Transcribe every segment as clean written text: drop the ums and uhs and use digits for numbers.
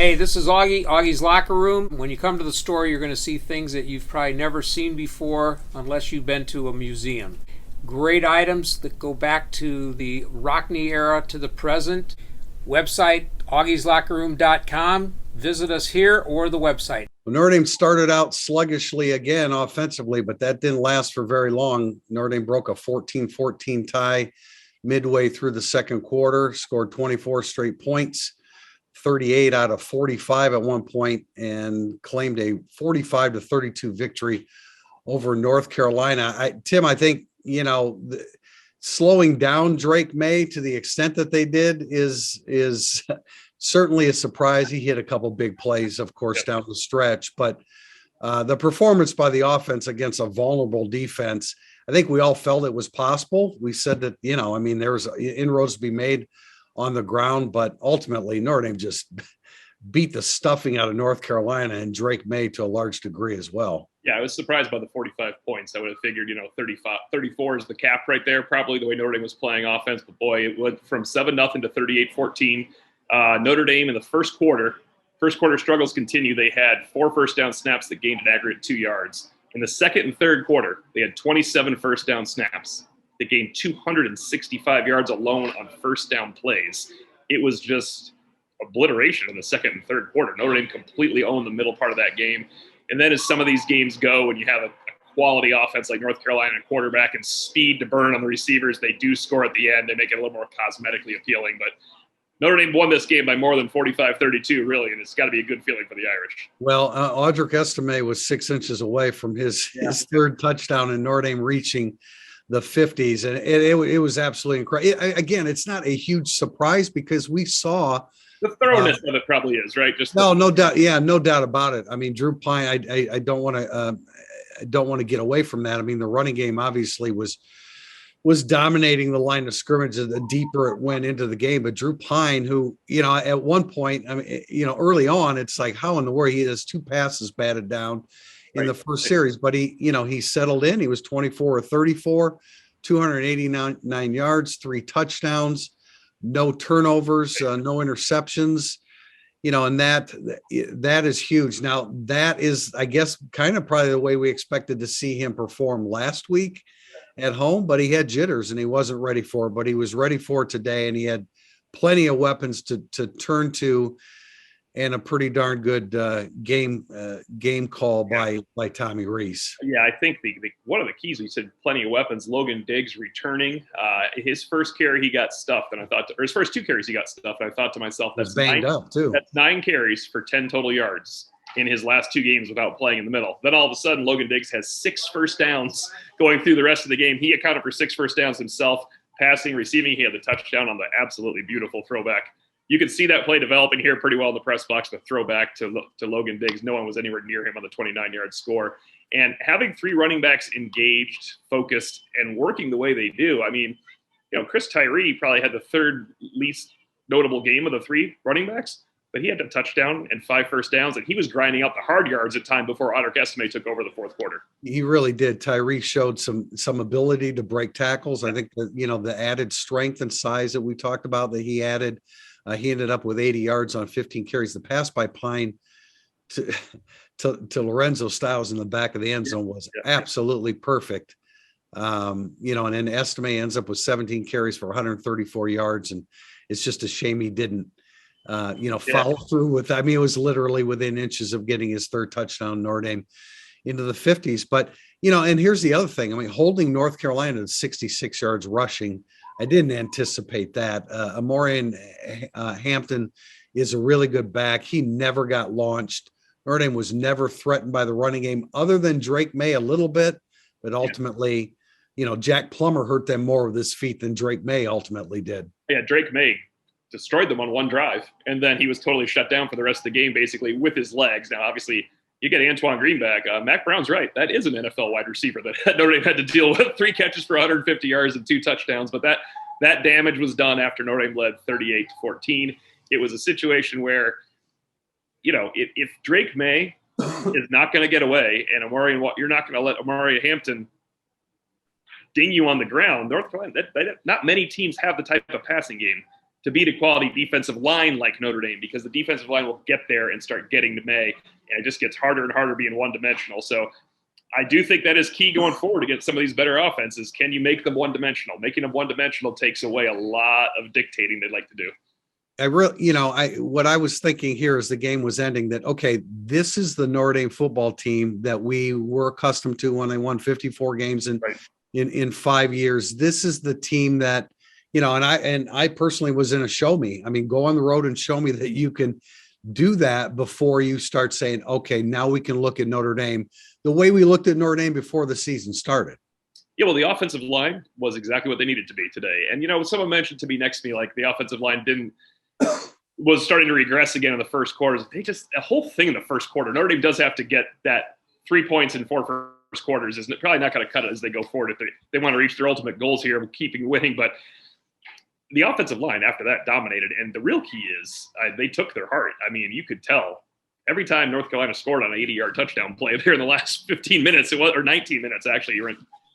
Hey, this is Augie, Augie's Locker Room. When you come to the store, you're going to see things that you've probably never seen before unless you've been to a museum. Great items that go back to the Rockney era to the present. Website, augieslockerroom.com. Visit us here or the website. Notre Dame started out sluggishly again offensively, but that didn't last for very long. Notre Dame broke a 14-14 tie midway through the second quarter, scored 24 straight points, 38 out of 45 at one point, and claimed a 45-32 victory over North Carolina. Tim, I think, slowing down Drake May to the extent that they did is certainly a surprise. He hit a couple big plays, of course, down the stretch, but the performance by the offense against a vulnerable defense, I think we all felt it was possible. We said that, there was inroads to be made on the ground, but ultimately Notre Dame just beat the stuffing out of North Carolina and Drake May to a large degree as well. Yeah, I was surprised by the 45 points. I would have figured, 34 is the cap right there, probably the way Notre Dame was playing offense. But boy, it went from 7-0 to 38-14. Notre Dame in the first quarter struggles continue. They had 4 first down snaps that gained an aggregate 2 yards. In the second and third quarter, they had 27 first down snaps. They gained 265 yards alone on first down plays. It was just obliteration in the second and third quarter. Notre Dame completely owned the middle part of that game. And then as some of these games go, when you have a quality offense like North Carolina and quarterback and speed to burn on the receivers, they do score at the end. They make it a little more cosmetically appealing. But Notre Dame won this game by more than 45-32, really, and it's got to be a good feeling for the Irish. Well, Audric Estime was 6 inches away from his third touchdown, and Notre Dame reaching the 50s, and it was absolutely incredible. Again, it's not a huge surprise because we saw the thoroughness of it probably is right. Just no doubt, no doubt about it. I mean, Drew Pine. I don't want to get away from that. I mean, the running game obviously was dominating the line of scrimmage the deeper it went into the game. But Drew Pine, who, at one point, early on, it's like, how in the world he has 2 passes batted down in the first series, but he settled in. He was 24 or 34, 289 yards, 3 touchdowns, no turnovers, no interceptions, and that is huge. Now that is, I guess, kind of probably the way we expected to see him perform last week at home, but he had jitters and he wasn't ready for it, but he was ready for it today. And he had plenty of weapons to turn to, and a pretty darn good game call by Tommy Rees. Yeah, I think the one of the keys, we said plenty of weapons. Logan Diggs returning. His first carry, he got stuffed, and I thought, or his first 2 carries, he got stuffed. And I thought to myself, that's banged up too. That's 9 carries for 10 total yards in his last 2 games without playing in the middle. Then all of a sudden, Logan Diggs has 6 first downs going through the rest of the game. He accounted for 6 first downs himself, passing, receiving. He had the touchdown on the absolutely beautiful throwback. You could see that play developing here pretty well in the press box, the throwback to Logan Diggs. No one was anywhere near him on the 29-yard score. And having 3 running backs engaged, focused, and working the way they do, I mean, Chris Tyree probably had the 3rd least notable game of the 3 running backs, but he had a touchdown and 5 first downs, and he was grinding out the hard yards at time before Audric Estime took over the 4th quarter. He really did. Tyree showed some ability to break tackles. I think that, the added strength and size that we talked about that he added, he ended up with 80 yards on 15 carries. The pass by Pine to Lorenzo Styles in the back of the end zone was absolutely perfect. And then Estime ends up with 17 carries for 134 yards. And it's just a shame he didn't, follow through with, it was literally within inches of getting his 3rd touchdown, Notre Dame into the 50s. But, and here's the other thing. Holding North Carolina to 66 yards rushing, I didn't anticipate that. Amorian Hampton is a really good back. He never got launched. Notre Dame was never threatened by the running game other than Drake May a little bit, but ultimately, Jack Plummer hurt them more with his feet than Drake May ultimately did. Yeah, Drake May destroyed them on one drive, and then he was totally shut down for the rest of the game, basically, with his legs. Now, obviously, you get Antoine Green back. Mac Brown's right. That is an NFL wide receiver that Notre Dame had to deal with. 3 catches for 150 yards and 2 touchdowns. But that damage was done after Notre Dame led 38-14. It was a situation where, if Drake May is not going to get away, and you're not going to let Amari Hampton ding you on the ground. North Carolina, not many teams have the type of passing game to beat a quality defensive line like Notre Dame, because the defensive line will get there and start getting to May, and it just gets harder and harder being one-dimensional. So I do think that is key going forward against some of these better offenses. Can you make them one-dimensional? Making them one-dimensional takes away a lot of dictating they'd like to do. What I was thinking here as the game was ending, that, okay, this is the Notre Dame football team that we were accustomed to when they won 54 games in 5 years. This is the team that, and I personally was in a show me. I mean, go on the road and show me that you can do that before you start saying, okay, now we can look at Notre Dame the way we looked at Notre Dame before the season started. Yeah, well, the offensive line was exactly what they needed to be today. And, someone mentioned to me next to me, like, the offensive line was starting to regress again in the first quarters. A whole thing in the first quarter. Notre Dame does have to get that 3 points in 4 first quarters. Is probably not going to cut it as they go forward if they want to reach their ultimate goals here of keeping winning. But the offensive line after that dominated. And the real key is they took their heart. I mean, you could tell every time North Carolina scored on an 80-yard touchdown play there in the last 15 minutes, or 19 minutes, actually,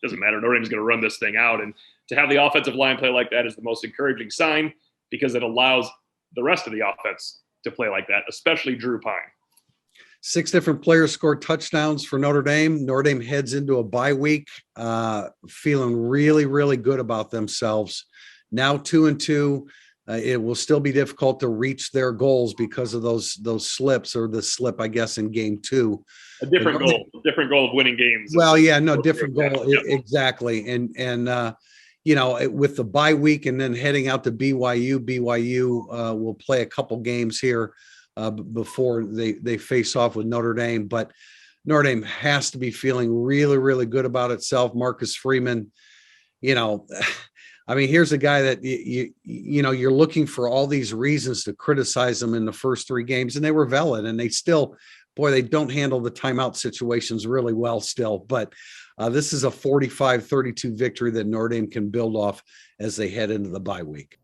doesn't matter. Notre Dame's going to run this thing out. And to have the offensive line play like that is the most encouraging sign, because it allows the rest of the offense to play like that, especially Drew Pine. 6 different players scored touchdowns for Notre Dame. Notre Dame heads into a bye week, feeling really, really good about themselves. Now 2-2. It will still be difficult to reach their goals because of those slips, or the slip, I guess, in game 2. A different goal of winning games. Well, yeah, no, different goal. Yep. Exactly. And with the bye week and then heading out to BYU will play a couple games here before they face off with Notre Dame. But Notre Dame has to be feeling really, really good about itself. Marcus Freeman, I mean, here's a guy that you're looking for all these reasons to criticize them in the first 3 games, and they were valid, and they still, they don't handle the timeout situations really well still. But this is a 45-32 victory that Notre Dame can build off as they head into the bye week.